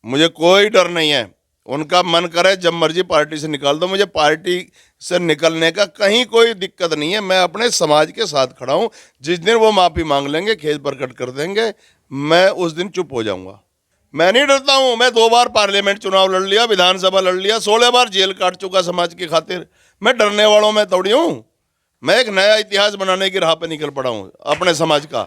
मुझे कोई डर नहीं है। उनका मन करे जब मर्जी पार्टी से निकाल दो, मुझे पार्टी से निकलने का कहीं कोई दिक्कत नहीं है। मैं अपने समाज के साथ खड़ा हूं। जिस दिन वो माफी मांग लेंगे, खेद प्रकट कर देंगे, मैं उस दिन चुप हो जाऊंगा। मैं नहीं डरता हूं। मैं 2 बार पार्लियामेंट चुनाव लड़ लिया, विधानसभा लड़ लिया, 16 बार जेल काट चुका समाज की खातिर। मैं डरने वालों में थोड़ी हूं। मैं एक नया इतिहास बनाने की राह पे निकल पड़ा हूं अपने समाज का।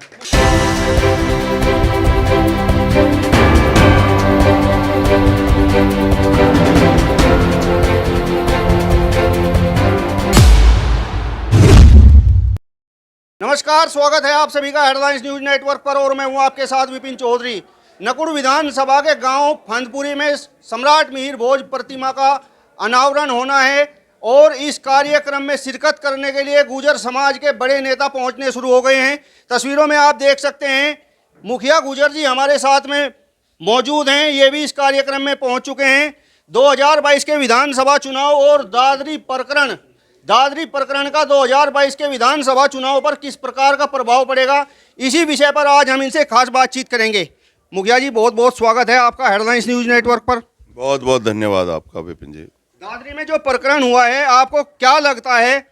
नमस्कार, स्वागत है आप सभी का हेडलाइंस न्यूज नेटवर्क पर और मैं हूं आपके साथ विपिन चौधरी। नकुड़ विधानसभा के गांव फंदपुरी में सम्राट मिहिर भोज प्रतिमा का अनावरण होना है और इस कार्यक्रम में शिरकत करने के लिए गुर्जर समाज के बड़े नेता पहुंचने शुरू हो गए हैं। तस्वीरों में आप देख सकते हैं मुखिया गुर्जर जी हमारे साथ में मौजूद हैं। ये भी इस कार्यक्रम में पहुंच चुके हैं। 2022 के विधानसभा चुनाव और दादरी प्रकरण का 2022 के विधानसभा चुनाव पर किस प्रकार का प्रभाव पड़ेगा, इसी विषय पर आज हम इनसे खास बातचीत करेंगे। मुखिया जी, बहुत बहुत स्वागत है आपका हेडलाइंस न्यूज नेटवर्क पर। बहुत बहुत धन्यवाद आपका विपिन जी। दादरी में जो प्रकरण हुआ है, आपको क्या लगता है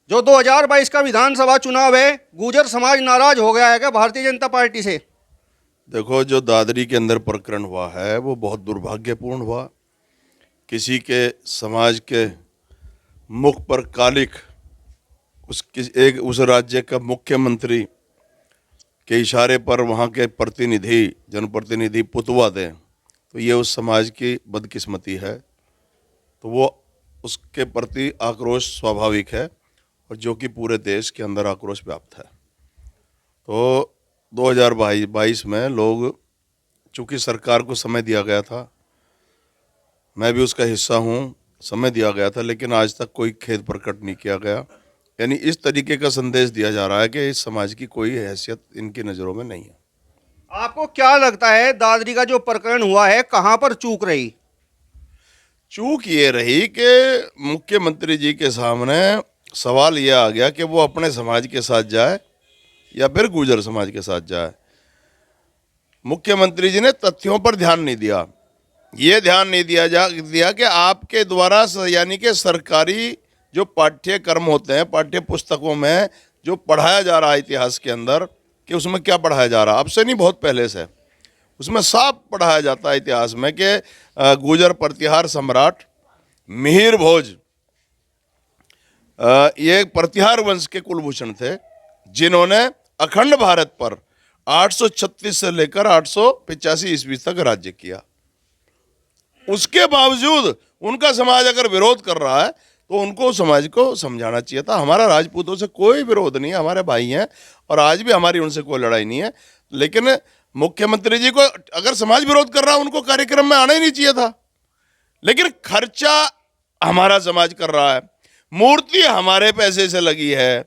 जो 2022 का विधानसभा चुनाव है, गुर्जर समाज नाराज हो गया है क्या भारतीय जनता पार्टी से? देखो, जो दादरी के अंदर प्रकरण हुआ है वो बहुत दुर्भाग्यपूर्ण हुआ। किसी के समाज के मुख पर कालिक उस राज्य का मुख्यमंत्री के इशारे पर वहाँ के जनप्रतिनिधि पुतवा दें, तो ये उस समाज की बदकिस्मती है। तो वो उसके प्रति आक्रोश स्वाभाविक है और जो कि पूरे देश के अंदर आक्रोश व्याप्त है। तो 2022 में लोग, चूँकि सरकार को समय दिया गया था, मैं भी उसका हिस्सा हूँ, समय दिया गया था, लेकिन आज तक कोई खेद प्रकट नहीं किया गया। यानी इस तरीके का संदेश दिया जा रहा है कि इस समाज की कोई हैसियत इनकी नज़रों में नहीं है। आपको क्या लगता है दादरी का जो प्रकरण हुआ है, कहाँ पर चूक रही? चूक ये रही कि मुख्यमंत्री जी के सामने सवाल यह आ गया कि वो अपने समाज के साथ जाए या फिर गुर्जर समाज के साथ जाए। मुख्यमंत्री जी ने तथ्यों पर ध्यान नहीं दिया। ये ध्यान नहीं दिया कि आपके द्वारा, यानी कि सरकारी जो पाठ्यक्रम होते हैं, पाठ्य पुस्तकों में जो पढ़ाया जा रहा है इतिहास के अंदर, कि उसमें क्या पढ़ाया जा रहा है। अब से नहीं, बहुत पहले से उसमें साफ पढ़ाया जाता है इतिहास में कि गुर्जर प्रतिहार सम्राट मिहिर भोज ये प्रतिहार वंश के कुलभूषण थे, जिन्होंने अखंड भारत पर 836 से लेकर 885 ईस्वी तक राज्य किया। उसके बावजूद उनका समाज अगर विरोध कर रहा है तो उनको समाज को समझाना चाहिए था। हमारा राजपूतों से कोई विरोध नहीं है, हमारे भाई हैं और आज भी हमारी उनसे कोई लड़ाई नहीं है। लेकिन मुख्यमंत्री जी को अगर समाज विरोध कर रहा है, उनको कार्यक्रम में आना ही नहीं चाहिए था। लेकिन खर्चा हमारा समाज कर रहा है, मूर्ति हमारे पैसे से लगी है,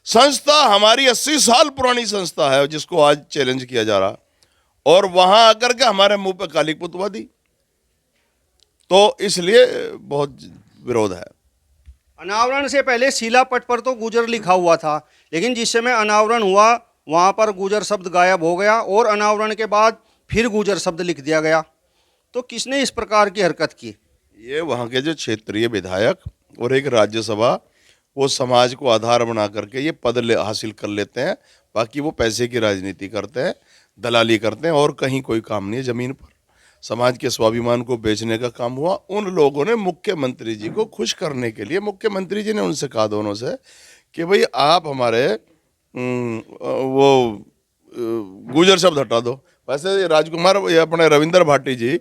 संस्था हमारी 80 साल पुरानी संस्था है जिसको आज चैलेंज किया जा रहा, और वहां आकर के हमारे मुंह पे कालिक पुतवा दी, तो इसलिए बहुत विरोध है। अनावरण से पहले शिलापट पर तो गुर्जर लिखा हुआ था, लेकिन जिस समय अनावरण हुआ वहां पर गुर्जर शब्द गायब हो गया और अनावरण के बाद फिर गुर्जर शब्द लिख दिया गया। तो किसने इस प्रकार की हरकत की? ये वहाँ के जो क्षेत्रीय विधायक और एक राज्यसभा, वो समाज को आधार बना करके ये पद हासिल कर लेते हैं। बाकी वो पैसे की राजनीति करते हैं, दलाली करते हैं, और कहीं कोई काम नहीं है। ज़मीन पर समाज के स्वाभिमान को बेचने का काम हुआ। उन लोगों ने मुख्यमंत्री जी को खुश करने के लिए, मुख्यमंत्री जी ने उनसे कहा, दोनों से, कि भाई आप हमारे वो गुर्जर शब्द हटा दो। वैसे राजकुमार, ये अपने रविंद्र भाटी जी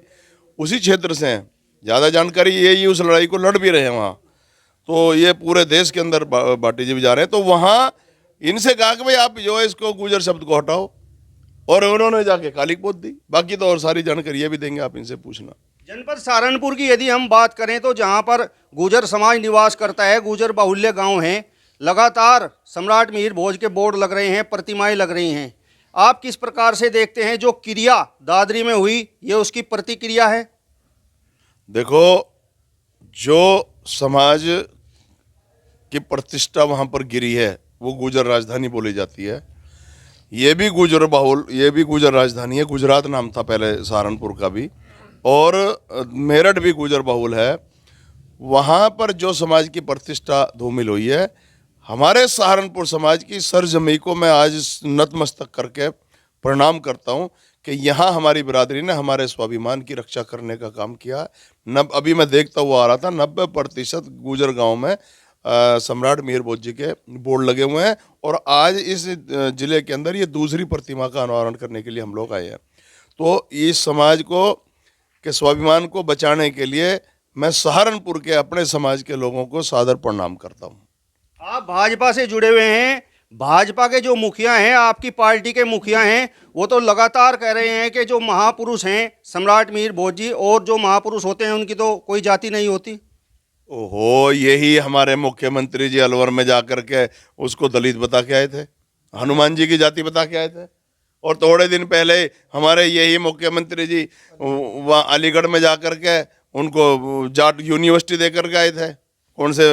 उसी क्षेत्र से हैं, ज़्यादा जानकारी ये उस लड़ाई को लड़ भी रहे हैं वहाँ। तो ये पूरे देश के अंदर भाटी जी भी जा रहे हैं। तो वहाँ इनसे कहा कि भाई आप जो है इसको गुर्जर शब्द को हटाओ, और उन्होंने जाके कालिक पोत दी। बाकी तो और सारी जानकारी ये भी देंगे, आप इनसे पूछना। जनपद सहारनपुर की यदि हम बात करें तो जहां पर गुर्जर समाज निवास करता है, गुर्जर बाहुल्य गांव हैं, लगातार सम्राट मिहिर भोज के बोर्ड लग रहे हैं, प्रतिमाएं लग रही हैं। आप किस प्रकार से देखते हैं जो क्रिया दादरी में हुई, ये उसकी प्रतिक्रिया है? देखो, जो समाज की प्रतिष्ठा वहाँ पर गिरी है वो गुर्जर राजधानी बोली जाती है। ये भी गुर्जर राजधानी है। गुजरात नाम था पहले सहारनपुर का भी। और मेरठ भी गुजर बहुल है। वहाँ पर जो समाज की प्रतिष्ठा धूमिल हुई है, हमारे सहारनपुर समाज की सरजमी को मैं आज नतमस्तक करके प्रणाम करता हूँ कि यहाँ हमारी बिरादरी ने हमारे स्वाभिमान की रक्षा करने का काम किया। अभी मैं देखता हुआ आ रहा था 90% गुजर गांव में सम्राट मिहिर भोज जी के बोर्ड लगे हुए हैं, और आज इस जिले के अंदर ये दूसरी प्रतिमा का अनावरण करने के लिए हम लोग आए हैं। तो इस समाज को के स्वाभिमान को बचाने के लिए मैं सहारनपुर के अपने समाज के लोगों को सादर प्रणाम करता हूँ। आप भाजपा से जुड़े हुए हैं, भाजपा के जो मुखिया हैं, आपकी पार्टी के मुखिया हैं, वो तो लगातार कह रहे हैं कि जो महापुरुष हैं सम्राट मिहिर भोज जी, और जो महापुरुष होते हैं उनकी तो कोई जाति नहीं होती। ओहो, यही हमारे मुख्यमंत्री जी अलवर में जाकर के उसको दलित बता के आए थे, हनुमान जी की जाति बता के आए थे। और थोड़े दिन पहले मरे यही मुख्यमंत्री जी वहाँ अलीगढ़ में जाकर के उनको जाट यूनिवर्सिटी दे करके आए थे। कौन से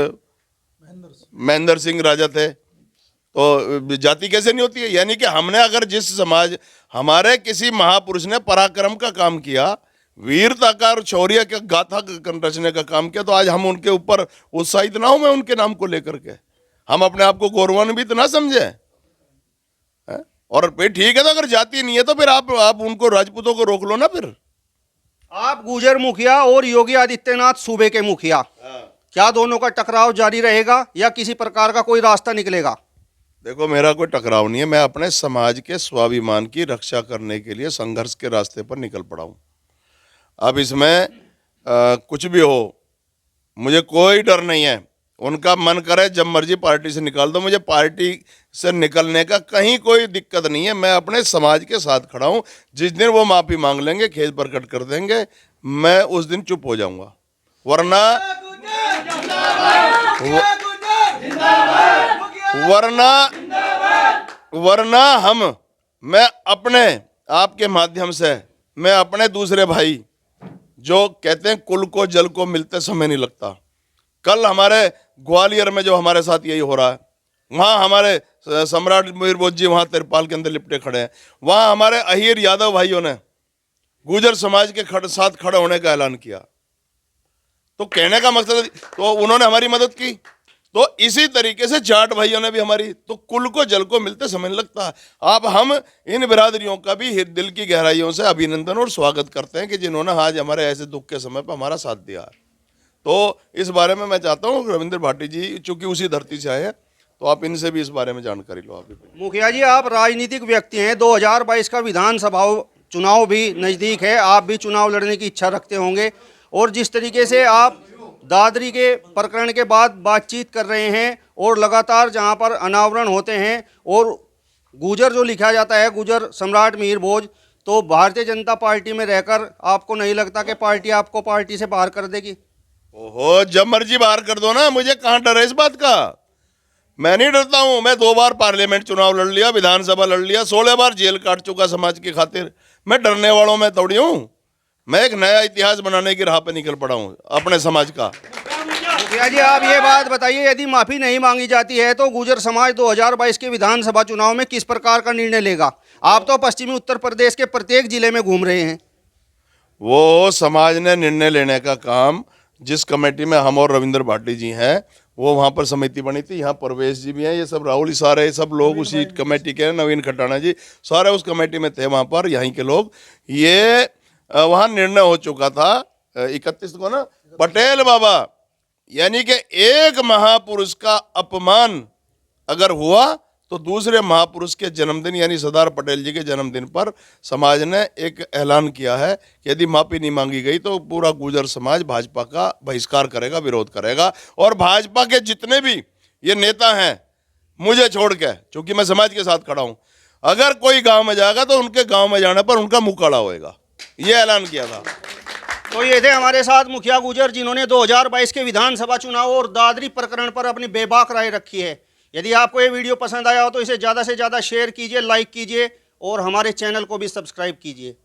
महेंद्र सिंह राजा थे। तो जाति कैसे नहीं होती है? यानी कि हमने अगर जिस समाज हमारे किसी महापुरुष ने पराक्रम का काम किया, वीरता का और शौर्य के गाथा रचने का काम किया, तो आज हम उनके ऊपर उत्साहित ना हो मैं उनके नाम को लेकर के, हम अपने आप को गौरवान्वित ना समझे। और फिर ठीक है, तो अगर जाति नहीं है तो फिर आप उनको राजपूतों को रोक लो ना। फिर आप गुजर मुखिया और योगी आदित्यनाथ सूबे के मुखिया, क्या दोनों का टकराव जारी रहेगा या किसी प्रकार का कोई रास्ता निकलेगा? देखो, मेरा कोई टकराव नहीं है, मैं अपने समाज के स्वाभिमान की रक्षा करने के लिए संघर्ष के रास्ते पर निकल पड़ा हूँ। अब इसमें कुछ भी हो, मुझे कोई डर नहीं है। उनका मन करे जब मर्जी पार्टी से निकाल दो, मुझे पार्टी से निकलने का कहीं कोई दिक्कत नहीं है। मैं अपने समाज के साथ खड़ा हूँ। जिस दिन वो माफी मांग लेंगे, खेद प्रकट कर देंगे, मैं उस दिन चुप हो जाऊंगा। वरना मैं अपने आपके माध्यम से मैं अपने दूसरे भाई जो कहते हैं कुल को जल को मिलते समय नहीं लगता, कल हमारे ग्वालियर में जो हमारे साथ यही हो रहा है, वहाँ हमारे सम्राट मिहिर भोज जी वहाँ तिरपाल के अंदर लिपटे खड़े हैं, वहाँ हमारे अहीर यादव भाइयों ने गुजर समाज के साथ खड़े होने का ऐलान किया। तो कहने का मकसद, तो उन्होंने हमारी मदद की, तो इसी तरीके से जाट भाइयों ने भी हमारी, तो कुल को जल को मिलते समय नहीं लगता है। अब हम इन बिरादरियों का भी दिल की गहराइयों से अभिनंदन और स्वागत करते हैं कि जिन्होंने आज हमारे ऐसे दुख के समय पर हमारा साथ दिया है। तो इस बारे में मैं चाहता हूँ रविंद्र भाटी जी चूंकि उसी धरती से आए हैं, तो आप इनसे भी इस बारे में जानकारी लो। आप मुखिया जी, आप राजनीतिक व्यक्ति हैं, 2022 का विधानसभा चुनाव भी नज़दीक है, आप भी चुनाव लड़ने की इच्छा रखते होंगे, और जिस तरीके से आप दादरी के प्रकरण के बाद बातचीत कर रहे हैं और लगातार जहां पर अनावरण होते हैं और गुजर जो लिखा जाता है गुजर सम्राट मिहिर भोज, तो भारतीय जनता पार्टी में रहकर आपको नहीं लगता कि पार्टी आपको पार्टी से बाहर कर देगी? ओहो, जब मर्जी बाहर कर दो ना, मुझे कहाँ डर है इस बात का। मैं नहीं डरता हूँ। मैं 2 बार पार्लियामेंट चुनाव लड़ लिया, विधानसभा लड़ लिया, 16 बार जेल काट चुका समाज की खातिर। मैं डरने वालों में थोड़ी हूँ। मैं एक नया इतिहास बनाने की राह पे निकल पड़ा हूँ अपने समाज का। मुखिया जी, आप ये बात बताइए, यदि माफी नहीं मांगी जाती है तो गुजर समाज 2022 के विधानसभा चुनाव में किस प्रकार का निर्णय लेगा? आप तो पश्चिमी उत्तर प्रदेश के प्रत्येक जिले में घूम रहे हैं। वो समाज ने निर्णय लेने का काम, जिस कमेटी में हम और रविंद्र भाटी जी हैं, वो वहाँ पर समिति बनी थी, यहाँ परवेश जी भी हैं, ये सब राहुल, सारे सब लोग उसी कमेटी के, नवीन खटाना जी सारे उस कमेटी में थे वहाँ पर, यहीं के लोग। ये वहाँ निर्णय हो चुका था 31 को ना, पटेल बाबा यानी कि एक महापुरुष का अपमान अगर हुआ तो दूसरे महापुरुष के जन्मदिन यानी सरदार पटेल जी के जन्मदिन पर समाज ने एक ऐलान किया है कि यदि माफी नहीं मांगी गई तो पूरा गुजर समाज भाजपा का बहिष्कार करेगा, विरोध करेगा। और भाजपा के जितने भी ये नेता हैं मुझे छोड़ के, चूंकि मैं समाज के साथ खड़ा हूं, अगर कोई गांव में जाएगा तो उनके गांव में जाने पर उनका मुंह काला होएगा, ये ऐलान किया था। तो ये थे हमारे साथ मुखिया गुजर, जिन्होंने 2022 के विधानसभा चुनाव और दादरी प्रकरण पर अपनी बेबाक राय रखी है। यदि आपको ये वीडियो पसंद आया हो तो इसे ज़्यादा से ज़्यादा शेयर कीजिए, लाइक कीजिए और हमारे चैनल को भी सब्सक्राइब कीजिए।